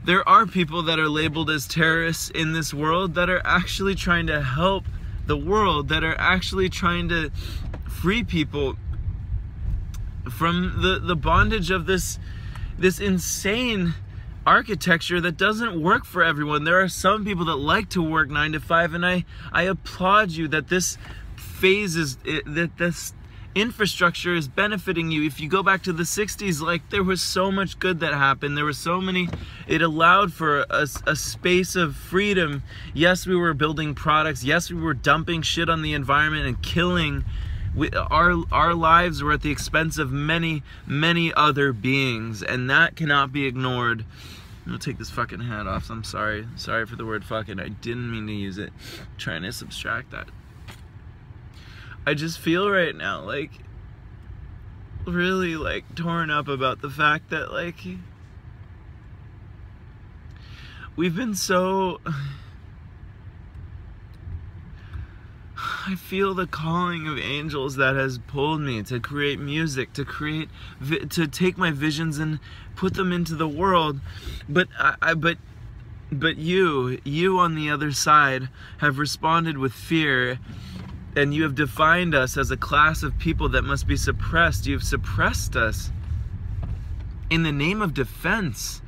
there are people that are labeled as terrorists in this world that are actually trying to help the world, that are actually trying to free people from the bondage of this insane architecture that doesn't work for everyone. There are some people that like to work 9 to 5, and I applaud you that this phase is, that this infrastructure is benefiting you. If you go back to the 60s, like, there was so much good that happened. There was so many, it allowed for a space of freedom. Yes, we were building products. Yes, we were dumping shit on the environment and killing. Our lives were at the expense of many, many other beings, and that cannot be ignored. I'm gonna take this fucking hat off. I'm sorry. Sorry for the word fucking. I didn't mean to use it. I'm trying to subtract that. I just feel right now, like, really, like, torn up about the fact that, like, we've been so... I feel the calling of angels that has pulled me to create music, to take my visions and put them into the world. But you on the other side have responded with fear, and you have defined us as a class of people that must be suppressed. You've suppressed us in the name of defense.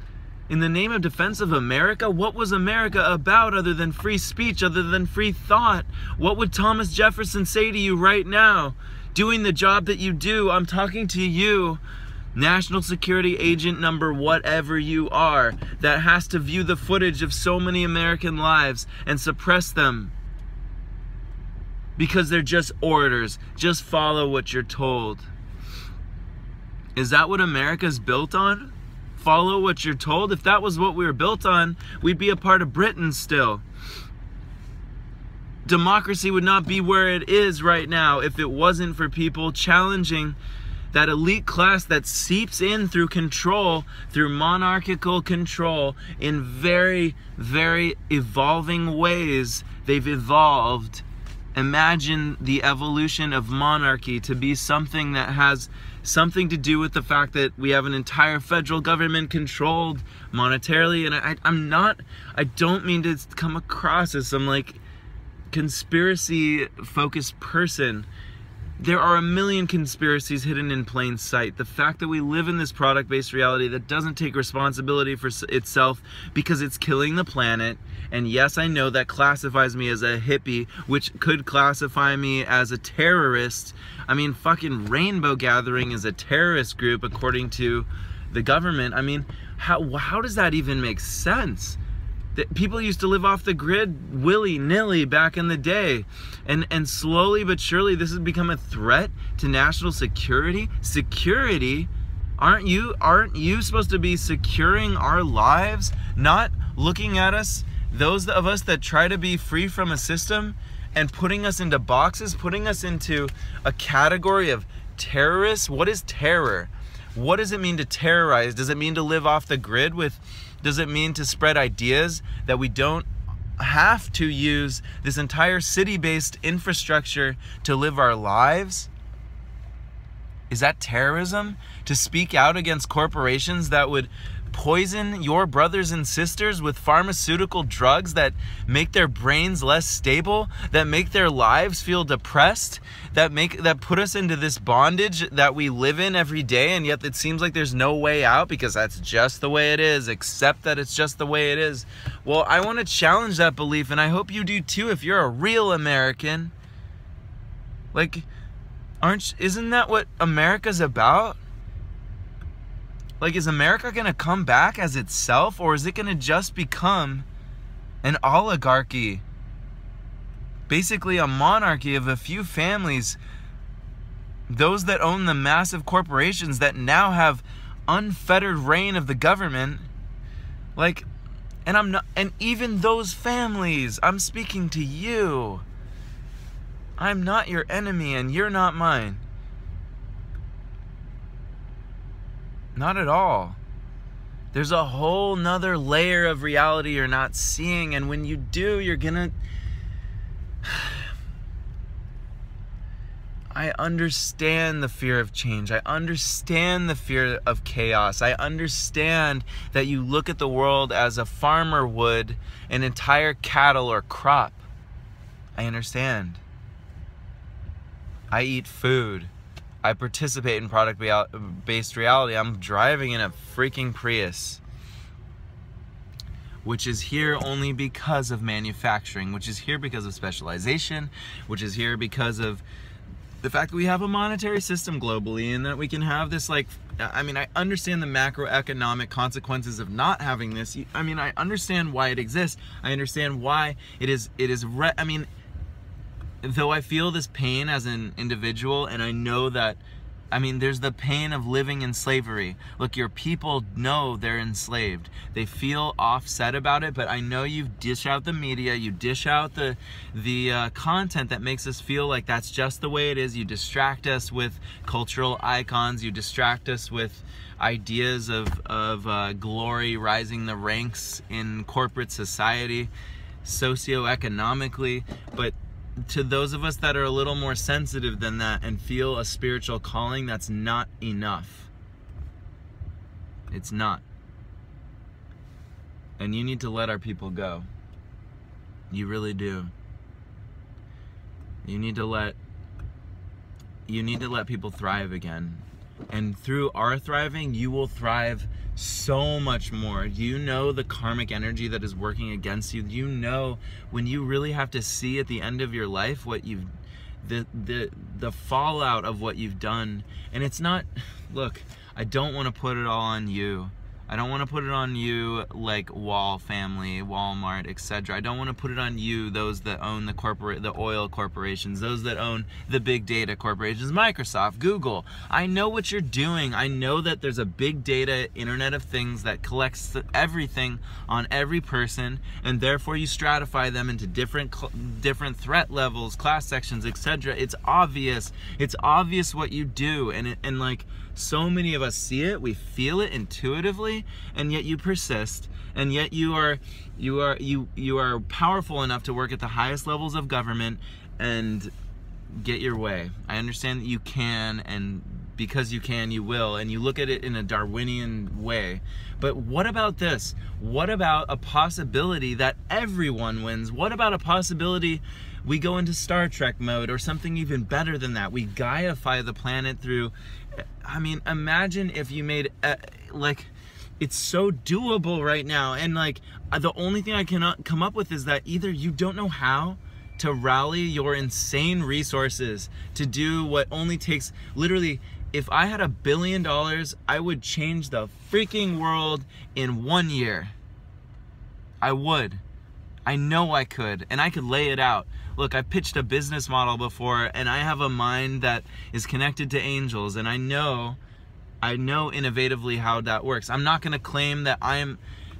In the name of defense of America. What was America about other than free speech, other than free thought? What would Thomas Jefferson say to you right now? Doing the job that you do, I'm talking to you, national security agent number whatever you are, that has to view the footage of so many American lives and suppress them. Because they're just orders. Just follow what you're told. Is that what America's built on? Follow what you're told? If that was what we were built on, we'd be a part of Britain still. Democracy would not be where it is right now if it wasn't for people challenging that elite class that seeps in through control, through monarchical control, in very, very evolving ways. They've evolved. Imagine the evolution of monarchy to be something that has something to do with the fact that we have an entire federal government controlled monetarily. And I don't mean to come across as some, like, conspiracy focused person. There are a million conspiracies hidden in plain sight. The fact that we live in this product-based reality that doesn't take responsibility for itself because it's killing the planet. And yes, I know that classifies me as a hippie, which could classify me as a terrorist. I mean, fucking Rainbow Gathering is a terrorist group according to the government. I mean, how does that even make sense? That people used to live off the grid willy-nilly back in the day, and slowly but surely this has become a threat to national security. Security? Aren't you supposed to be securing our lives, not looking at us, those of us that try to be free from a system, and putting us into boxes, putting us into a category of terrorists? What is terror? What does it mean to terrorize? Does it mean to live off the grid with... Does it mean to spread ideas that we don't have to use this entire city-based infrastructure to live our lives? Is that terrorism? To speak out against corporations that would poison your brothers and sisters with pharmaceutical drugs that make their brains less stable, that make their lives feel depressed, that put us into this bondage that we live in every day, and yet it seems like there's no way out because that's just the way it is, accept that it's just the way it is. Well, I want to challenge that belief, and I hope you do too if you're a real American. Like, isn't that what America's about? Like, is America going to come back as itself, or is it going to just become an oligarchy? Basically a monarchy of a few families, those that own the massive corporations that now have unfettered reign of the government. Like, and even those families, I'm speaking to you. I'm not your enemy and you're not mine. Not at all. There's a whole nother layer of reality you're not seeing, and when you do, you're gonna... I understand the fear of change. I understand the fear of chaos. I understand that you look at the world as a farmer would an entire cattle or crop. I understand. I eat food. I participate in product-based reality. I'm driving in a freaking Prius, which is here only because of manufacturing, which is here because of specialization, which is here because of the fact that we have a monetary system globally, and that we can have this, like, I mean, I understand the macroeconomic consequences of not having this. I mean, I understand why it exists. I understand why it is, I mean, though I feel this pain as an individual, and I know that, I mean, there's the pain of living in slavery. Look, your people know they're enslaved. They feel offset about it, but I know you dish out the media, you dish out the content that makes us feel like that's just the way it is. You distract us with cultural icons. You distract us with ideas of glory rising the ranks in corporate society, socioeconomically, but to those of us that are a little more sensitive than that and feel a spiritual calling, that's not enough. It's not. And you need to let our people go. You really do. You need to let people thrive again. And through our thriving, you will thrive so much more. You know the karmic energy that is working against you. You know when you really have to see at the end of your life what you've, the fallout of what you've done. And it's not, look, I don't want to put it all on you. I don't want to put it on you like Wall family, Walmart, etc. I don't want to put it on you, those that own the oil corporations, those that own the big data corporations, Microsoft, Google. I know what you're doing. I know that there's a big data Internet of Things that collects everything on every person, and therefore you stratify them into different threat levels, class sections, etc. It's obvious. It's obvious what you do, and like, so many of us see it, we feel it intuitively, and yet you persist, and yet you are powerful enough to work at the highest levels of government and get your way. I understand that you can, and because you can, you will, and you look at it in a Darwinian way. But what about this? What about a possibility that everyone wins? What about a possibility we go into Star Trek mode, or something even better than that? We Gaia-fy the planet through, I mean, imagine if you made, like, it's so doable right now. And like, the only thing I cannot come up with is that either you don't know how to rally your insane resources to do what only takes, literally, if I had $1 billion, I would change the freaking world in 1 year. I would. I know I could, and I could lay it out. Look, I've pitched a business model before, and I have a mind that is connected to angels, and I know innovatively how that works. I'm not going to claim that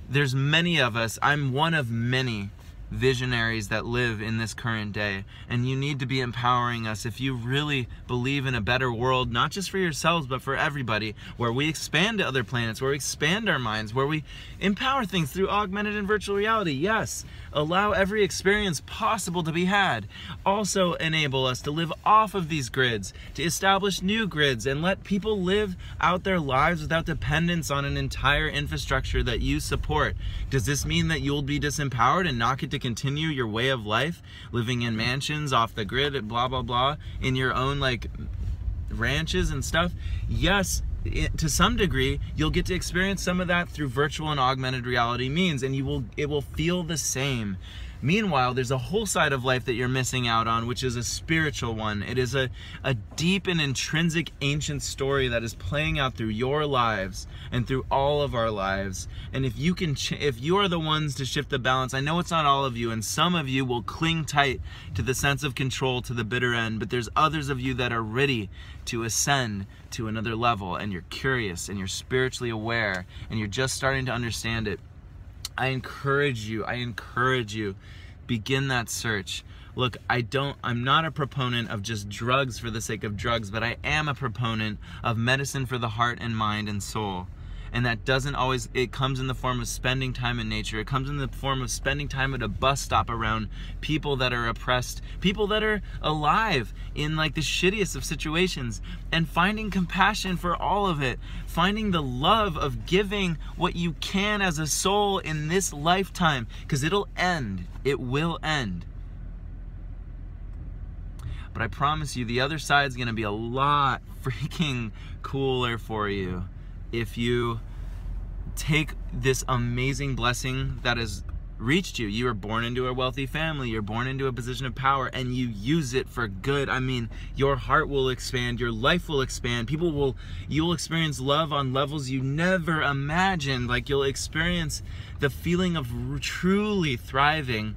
there's many of us. I'm one of many visionaries that live in this current day, and you need to be empowering us if you really believe in a better world, not just for yourselves but for everybody, where we expand to other planets, where we expand our minds, where we empower things through augmented and virtual reality. Yes, allow every experience possible to be had. Also enable us to live off of these grids, to establish new grids, and let people live out their lives without dependence on an entire infrastructure that you support. Does this mean that you'll be disempowered and not get to continue your way of life, living in mansions off the grid, blah blah blah, in your own like ranches and stuff? Yes, to some degree you'll get to experience some of that through virtual and augmented reality means, and it will feel the same. Meanwhile, there's a whole side of life that you're missing out on, which is a spiritual one. It is a deep and intrinsic ancient story that is playing out through your lives and through all of our lives. And if you are the ones to shift the balance, I know it's not all of you, and some of you will cling tight to the sense of control to the bitter end, but there's others of you that are ready to ascend to another level, and you're curious and you're spiritually aware and you're just starting to understand it. I encourage you, begin that search. Look, I'm not a proponent of just drugs for the sake of drugs, but I am a proponent of medicine for the heart and mind and soul. And that doesn't always, it comes in the form of spending time in nature. It comes in the form of spending time at a bus stop around people that are oppressed, people that are alive in like the shittiest of situations, and finding compassion for all of it, finding the love of giving what you can as a soul in this lifetime, because it'll end. It will end. But I promise you, the other side's gonna be a lot freaking cooler for you if you take this amazing blessing that has reached you. You were born into a wealthy family, you're born into a position of power, and you use it for good. I mean, your heart will expand, your life will expand, you'll experience love on levels you never imagined. Like, you'll experience the feeling of truly thriving.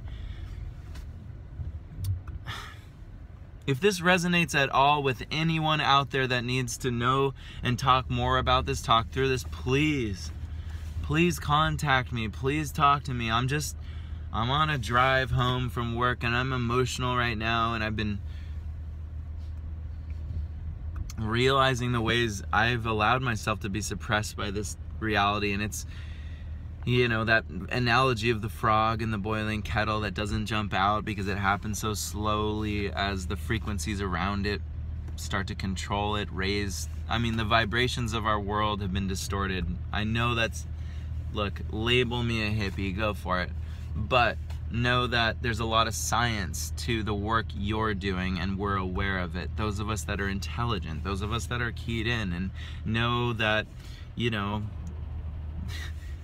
If this resonates at all with anyone out there that needs to know and talk more about this, talk through this, please contact me. Please talk to me. I'm on a drive home from work and I'm emotional right now, and I've been realizing the ways I've allowed myself to be suppressed by this reality. And it's, you know, that analogy of the frog in the boiling kettle that doesn't jump out because it happens so slowly as the frequencies around it start to control it, raise. I mean, the vibrations of our world have been distorted. I know that's, look, label me a hippie, go for it. But know that there's a lot of science to the work you're doing, and we're aware of it. Those of us that are intelligent, those of us that are keyed in, and know that, you know,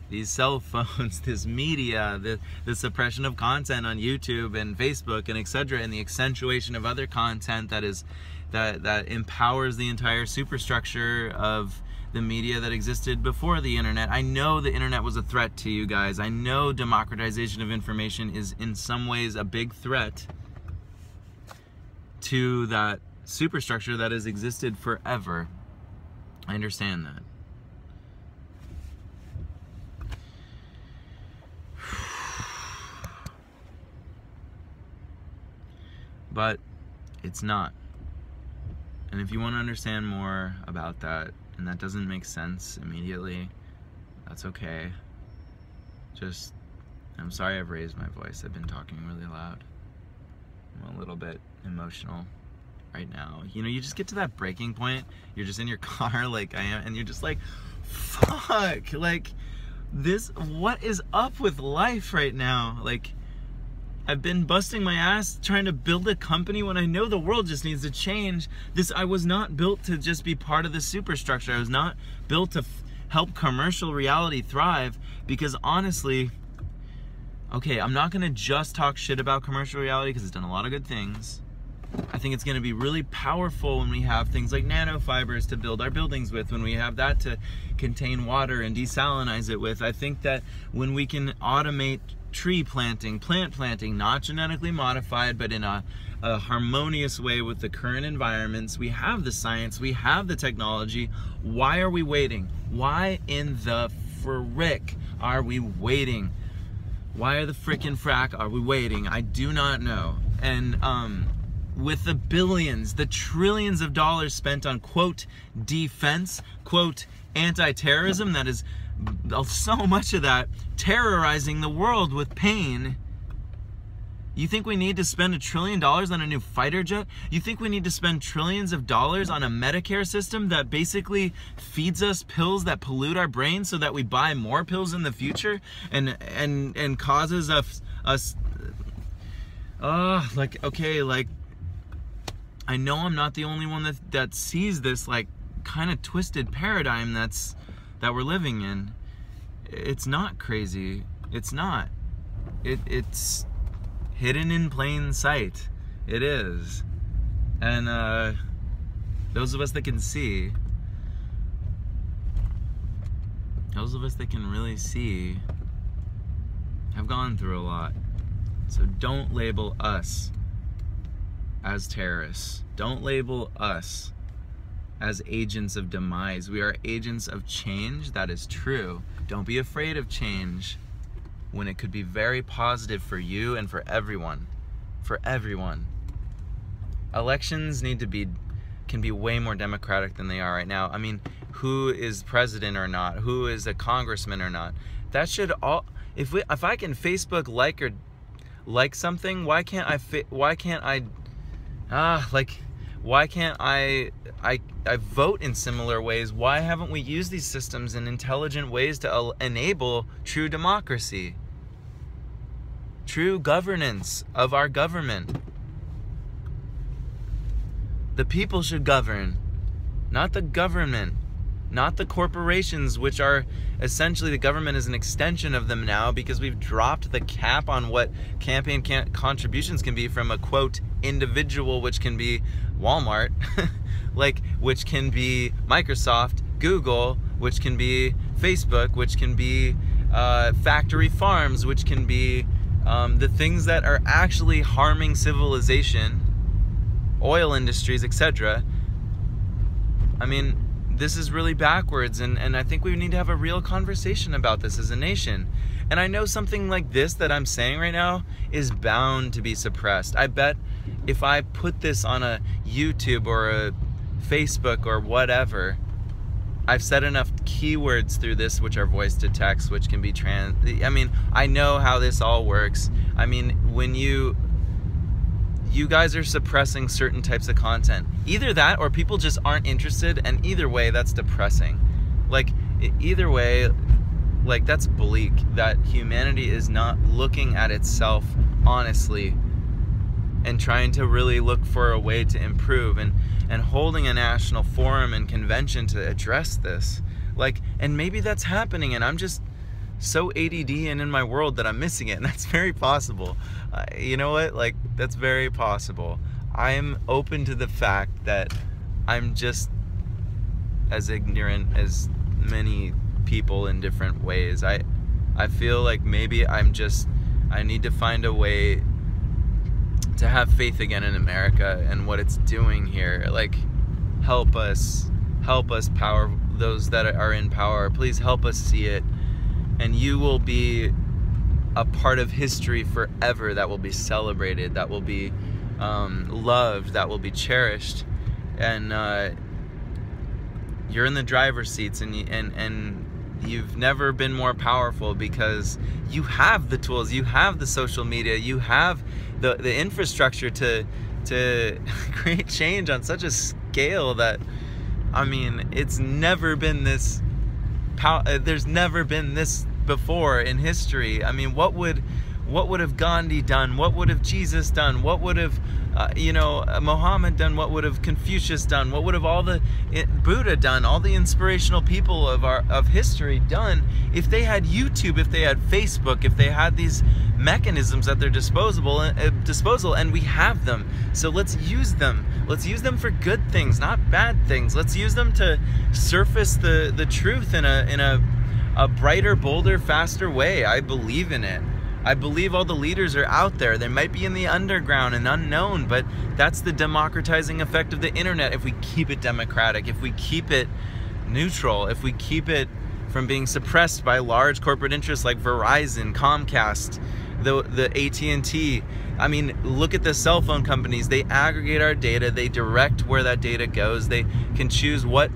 these cell phones, this media, the suppression of content on YouTube and Facebook and etc., and the accentuation of other content that empowers the entire superstructure of the media that existed before the internet. I know the internet was a threat to you guys. I know democratization of information is in some ways a big threat to that superstructure that has existed forever. I understand that. But it's not. And if you want to understand more about that, and that doesn't make sense immediately, that's okay. Just, I'm sorry I've raised my voice. I've been talking really loud. I'm a little bit emotional right now. You know, you just get to that breaking point. You're just in your car like I am, and you're just like, fuck, like, this, what is up with life right now? Like, I've been busting my ass trying to build a company when I know the world just needs to change. I was not built to just be part of the superstructure. I was not built to help commercial reality thrive, because honestly, okay, I'm not gonna just talk shit about commercial reality because it's done a lot of good things. I think it's gonna be really powerful when we have things like nanofibers to build our buildings with, when we have that to contain water and desalinize it with. I think that when we can automate tree planting, plant planting, not genetically modified, but in a harmonious way with the current environments. We have the science, we have the technology. Why are we waiting? Why in the frick are we waiting? Why are the frickin' frack are we waiting? I do not know. And with the billions, the trillions of dollars spent on, quote, defense, quote, anti-terrorism, that is so much of that terrorizing the world with pain. You think we need to spend $1 trillion on a new fighter jet? You think we need to spend trillions of dollars on a Medicare system that basically feeds us pills that pollute our brains so that we buy more pills in the future and causes us like, okay, like, I know I'm not the only one that sees this like kind of twisted paradigm that we're living in. It's not crazy. It's not. It's hidden in plain sight. It is. And those of us that can see, those of us that can really see, have gone through a lot. So don't label us as terrorists. Don't label us as agents of demise. We are agents of change. That is true. Don't be afraid of change when it could be very positive for you and for everyone. For everyone. Elections can be way more democratic than they are right now. I mean, who is president or not, who is a congressman or not. That should all, if I can Facebook like something, why can't I vote in similar ways? Why haven't we used these systems in intelligent ways to enable true democracy, true governance of our government? The people should govern, not the government, not the corporations, which are essentially, the government is an extension of them now, because we've dropped the cap on what campaign contributions can be from a, quote, individual, which can be Walmart, like, which can be Microsoft, Google, which can be Facebook, which can be factory farms, which can be the things that are actually harming civilization, oil industries, etc. I mean, this is really backwards, and I think we need to have a real conversation about this as a nation. And I know something like this that I'm saying right now is bound to be suppressed. I bet if I put this on a YouTube or a Facebook or whatever, I've said enough keywords through this, which are voice to text, which can be I mean, I know how this all works. I mean, when you guys are suppressing certain types of content. Either that, or people just aren't interested, and either way, that's depressing. Like, either way, like, that's bleak, that humanity is not looking at itself honestly and trying to really look for a way to improve, and holding a national forum and convention to address this. Like, and maybe that's happening, and I'm just so ADD and in my world that I'm missing it, and that's very possible. You know what? Like, that's very possible. I'm open to the fact that I'm just as ignorant as many people in different ways. I feel like maybe I need to find a way to have faith again in America and what it's doing here. Like, help us power those that are in power. Please help us see it. And you will be a part of history forever, that will be celebrated, that will be loved, that will be cherished. And you're in the driver's seats, and you've never been more powerful, because you have the tools, you have the social media, you have the infrastructure to create change on such a scale that, I mean, it's never been this there's never been this before in history. I mean, what would have Gandhi done? What would have Jesus done? What would have Muhammad done? What would have Confucius done? What would have all the Buddha done? All the inspirational people of history done if they had YouTube, if they had Facebook, if they had these mechanisms at their disposal, and we have them. So let's use them. Let's use them for good things, not bad things. Let's use them to surface the truth in a brighter, bolder, faster way. I believe in it. I believe all the leaders are out there. They might be in the underground and unknown, but that's the democratizing effect of the internet. If we keep it democratic, if we keep it neutral, if we keep it from being suppressed by large corporate interests like Verizon, Comcast, the AT&T. I mean, look at the cell phone companies. They aggregate our data. They direct where that data goes. They can choose what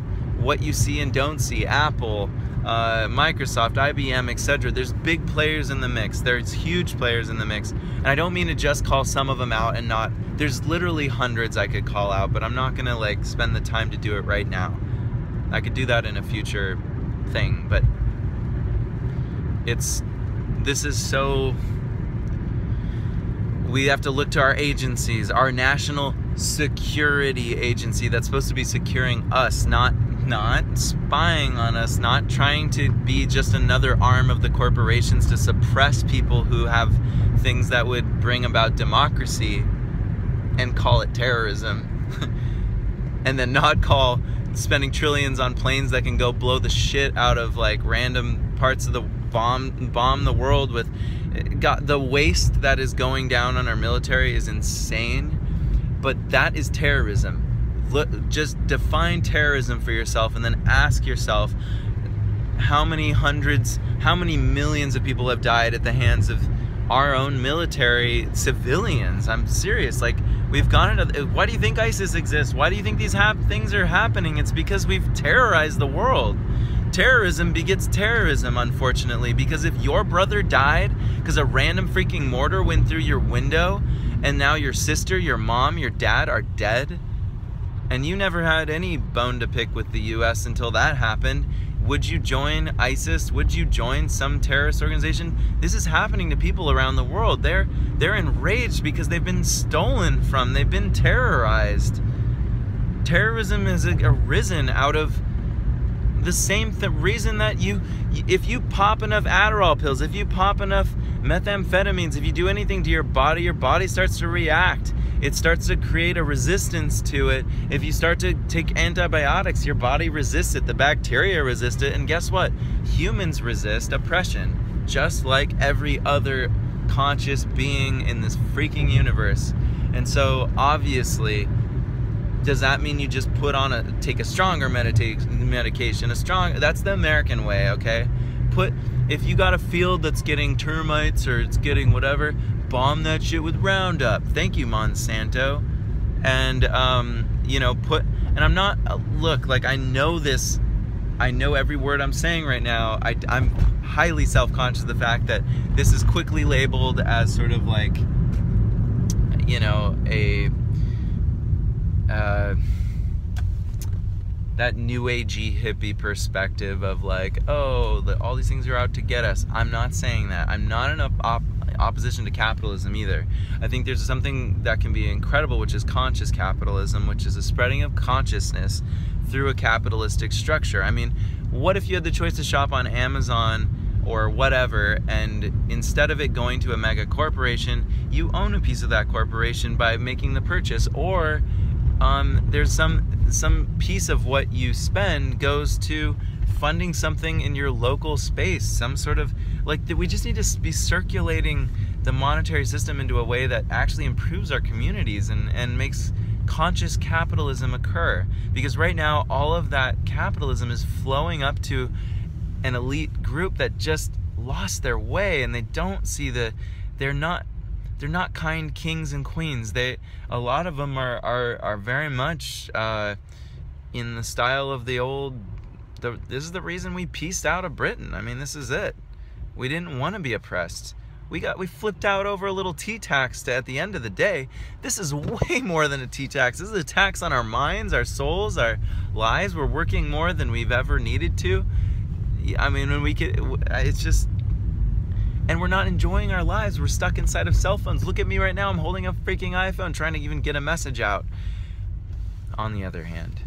you see and don't see. Apple, Microsoft, IBM, etc. There's big players in the mix. There's huge players in the mix. And I don't mean to just call some of them out and not. There's literally hundreds I could call out, but I'm not gonna like spend the time to do it right now. I could do that in a future thing, but this is so. We have to look to our agencies, our national security agency that's supposed to be securing us, not spying on us, not trying to be just another arm of the corporations to suppress people who have things that would bring about democracy and call it terrorism. And then not call spending trillions on planes that can go blow the shit out of like random parts of the bomb the world with. The waste that is going down on our military is insane, but that is terrorism. Just define terrorism for yourself and then ask yourself how many millions of people have died at the hands of our own military civilians. I'm serious. Like, we've gone into, why do you think ISIS exists? Why do you think these things are happening? It's because we've terrorized the world. Terrorism begets terrorism, unfortunately, because if your brother died because a random freaking mortar went through your window, and now your sister, your mom, your dad are dead, and you never had any bone to pick with the US until that happened, would you join ISIS? Would you join some terrorist organization? This is happening to people around the world. They're enraged because they've been stolen from, they've been terrorized. Terrorism has arisen out of the same reason that if you pop enough Adderall pills, if you pop enough methamphetamines, if you do anything to your body starts to react. It starts to create a resistance to it. If you start to take antibiotics, your body resists it, the bacteria resist it, and guess what? Humans resist oppression, just like every other conscious being in this freaking universe. And so, obviously, does that mean you just take a stronger medication? That's the American way, okay? If you got a field that's getting termites or it's getting whatever, bomb that shit with Roundup. Thank you, Monsanto. And, and I'm not, look, like, I know this, I know every word I'm saying right now. I'm highly self-conscious of the fact that this is quickly labeled as sort of like, that new agey hippie perspective of like, oh, all these things are out to get us. I'm not saying that. I'm not in opposition to capitalism either. I think there's something that can be incredible, which is conscious capitalism, which is a spreading of consciousness through a capitalistic structure. I mean, what if you had the choice to shop on Amazon or whatever, and instead of it going to a mega corporation, you own a piece of that corporation by making the purchase, or there's some piece of what you spend goes to funding something in your local space, some sort of, like, we just need to be circulating the monetary system into a way that actually improves our communities and makes conscious capitalism occur. Because right now, all of that capitalism is flowing up to an elite group that just lost their way, and they don't see they're not kind kings and queens. A lot of them are very much in the style of the old. This is the reason we pieced out of Britain. I mean, this is it. We didn't want to be oppressed. We flipped out over a little tea tax at the end of the day. This is way more than a tea tax. This is a tax on our minds, our souls, our lives. We're working more than we've ever needed to. I mean, it's just, and we're not enjoying our lives. We're stuck inside of cell phones. Look at me right now. I'm holding a freaking iPhone trying to even get a message out. On the other hand,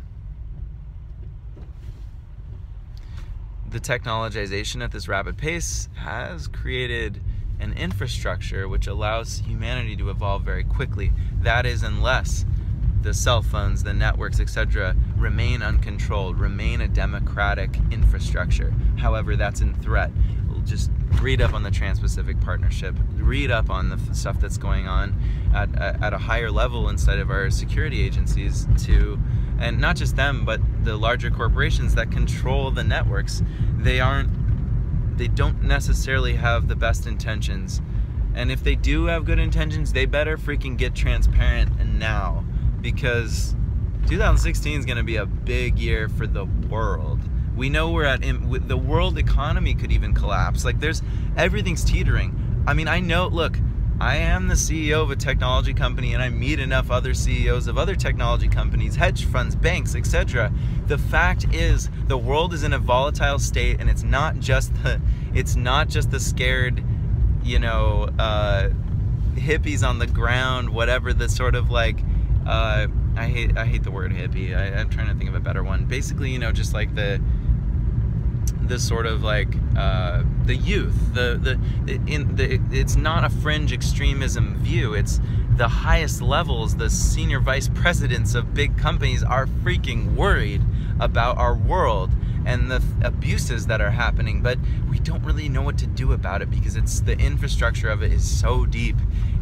the technologization at this rapid pace has created an infrastructure which allows humanity to evolve very quickly. That is, unless the cell phones, the networks, etc. remain uncontrolled, remain a democratic infrastructure. However, that's in threat. Just read up on the Trans-Pacific Partnership, read up on the stuff that's going on at a higher level inside of our security agencies, and not just them, but the larger corporations that control the networks. They don't necessarily have the best intentions, and if they do have good intentions, they better freaking get transparent now, because 2016 is going to be a big year for the world. We know the world economy could even collapse. Like, everything's teetering. I mean, I know, look, I am the CEO of a technology company, and I meet enough other CEOs of other technology companies, hedge funds, banks, etc. The fact is, the world is in a volatile state, and it's not just the scared, hippies on the ground, whatever, the sort of like, I hate the word hippie. I'm trying to think of a better one. Basically, just like the sort of like the youth, it's not a fringe extremism view. It's the highest levels. The senior vice presidents of big companies are freaking worried about our world and the abuses that are happening, but we don't really know what to do about it because the infrastructure of it is so deep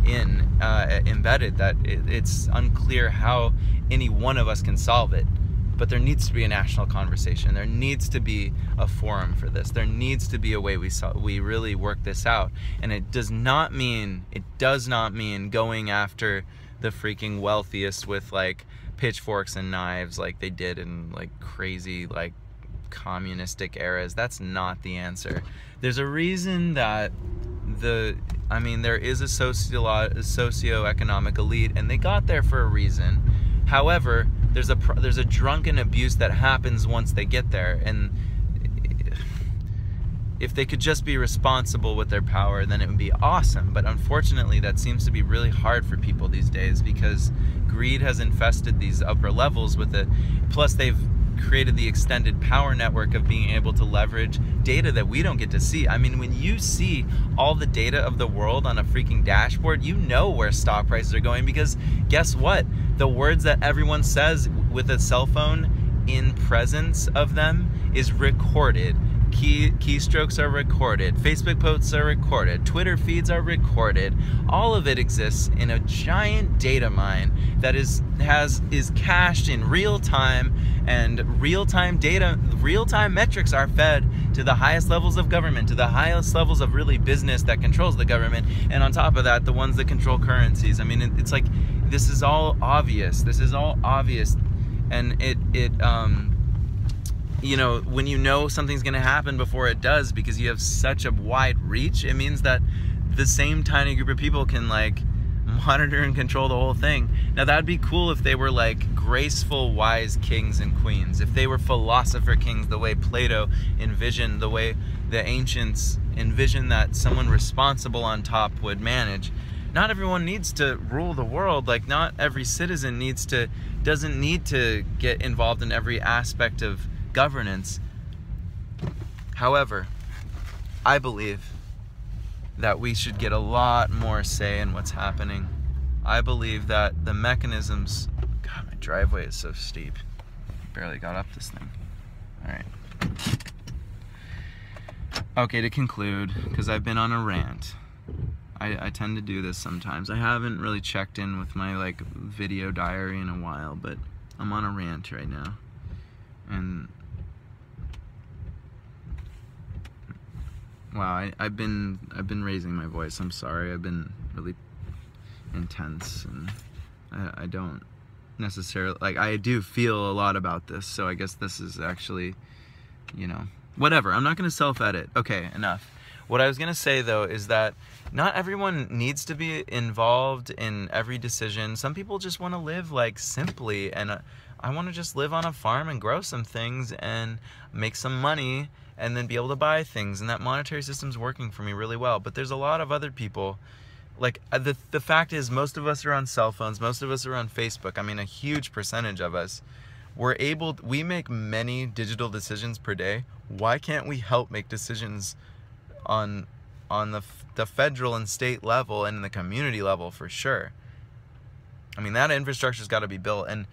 embedded that it's unclear how any one of us can solve it. but there needs to be a national conversation. There needs to be a forum for this. There needs to be a way we really work this out. And it does not mean going after the freaking wealthiest with like pitchforks and knives like they did in like crazy like communistic eras. That's not the answer. There's a reason that there is a socioeconomic elite, and they got there for a reason. However, there's a drunken abuse that happens once they get there, and if they could just be responsible with their power, then it would be awesome. But unfortunately, that seems to be really hard for people these days because greed has infested these upper levels with it. Plus, they've created the extended power network of being able to leverage data that we don't get to see. I mean, when you see all the data of the world on a freaking dashboard, you know where stock prices are going, because guess what? The words that everyone says with a cell phone in presence of them is recorded. Keystrokes are recorded, Facebook posts are recorded, Twitter feeds are recorded. All of it exists in a giant data mine that is cached in real time, and real-time metrics are fed to the highest levels of government, to the highest levels of really business that controls the government, and on top of that, the ones that control currencies. I mean, it's like, this is all obvious. This is all obvious, and you know, when you know something's going to happen before it does, because you have such a wide reach, it means that the same tiny group of people can like monitor and control the whole thing. Now that'd be cool if they were like graceful, wise kings and queens, if they were philosopher kings the way Plato envisioned, the way the ancients envisioned that someone responsible on top would manage. Not everyone needs to rule the world. Like, not every citizen doesn't need to get involved in every aspect of governance. However, I believe that we should get a lot more say in what's happening. I believe that the mechanisms... God, my driveway is so steep. Barely got up this thing. Alright. Okay, to conclude, because I've been on a rant. I tend to do this sometimes. I haven't really checked in with my like video diary in a while, but I'm on a rant right now. And wow, I've been raising my voice. I'm sorry. I've been really intense, and I don't necessarily, like, I do feel a lot about this, so I guess this is actually, you know, whatever. I'm not going to self-edit. Okay, enough. What I was going to say, though, is that not everyone needs to be involved in every decision. Some people just want to live, like, simply, and I want to just live on a farm and grow some things and make some money and then be able to buy things, and that monetary system's working for me really well. But there's a lot of other people, like, the fact is, most of us are on cell phones, most of us are on Facebook. I mean, a huge percentage of us. We make many digital decisions per day. Why can't we help make decisions on the federal and state level and the community level for sure? I mean, that infrastructure's got to be built, and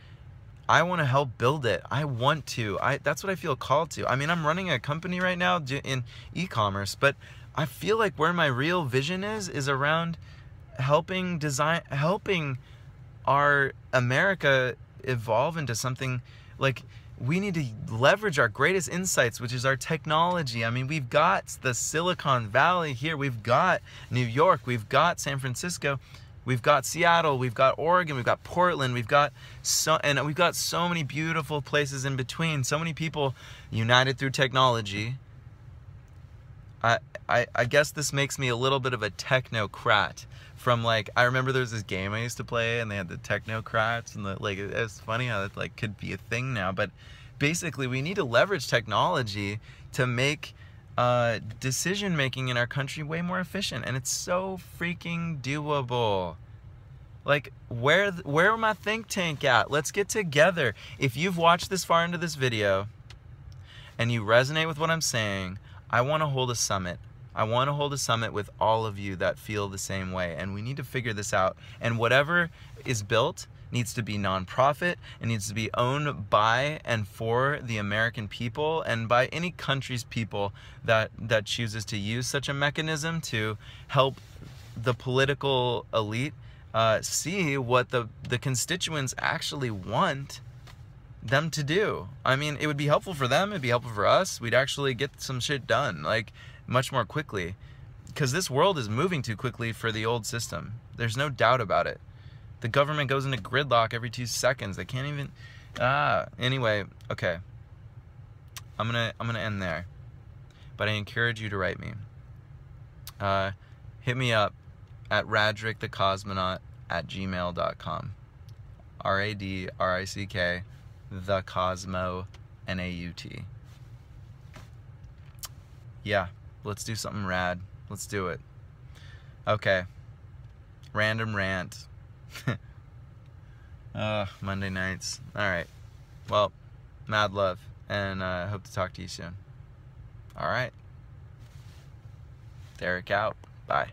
I want to help build it. I want to. That's what I feel called to. I mean, I'm running a company right now in e-commerce, but I feel like where my real vision is around helping our America evolve into something. Like, we need to leverage our greatest insights, which is our technology. I mean, we've got the Silicon Valley here. We've got New York. We've got San Francisco. We've got Seattle. We've got Oregon. We've got Portland. We've got so many beautiful places in between. So many people united through technology. I guess this makes me a little bit of a technocrat. From, like, I remember there was this game I used to play, and they had the technocrats, and it's funny how that, like, could be a thing now. But basically, we need to leverage technology to make decision making in our country way more efficient, and it's so freaking doable. Like, where my think tank at? Let's get together. If you've watched this far into this video and you resonate with what I'm saying, I want to hold a summit. I want to hold a summit with all of you that feel the same way, and we need to figure this out. And whatever is built needs to be nonprofit. It needs to be owned by and for the American people, and by any country's people that chooses to use such a mechanism to help the political elite see what the constituents actually want. them to do. I mean, it would be helpful for them, it'd be helpful for us. We'd actually get some shit done, like, much more quickly. Because this world is moving too quickly for the old system. There's no doubt about it. The government goes into gridlock every 2 seconds. They can't even... Anyway, okay. I'm gonna end there. But I encourage you to write me. Hit me up at radrickthecosmonaut@gmail.com. RADRICK the Cosmo NAUT. Yeah, let's do something rad. Let's do it. Okay. Random rant. Monday nights. Alright. Well, mad love. And I hope to talk to you soon. Alright. Derek out. Bye.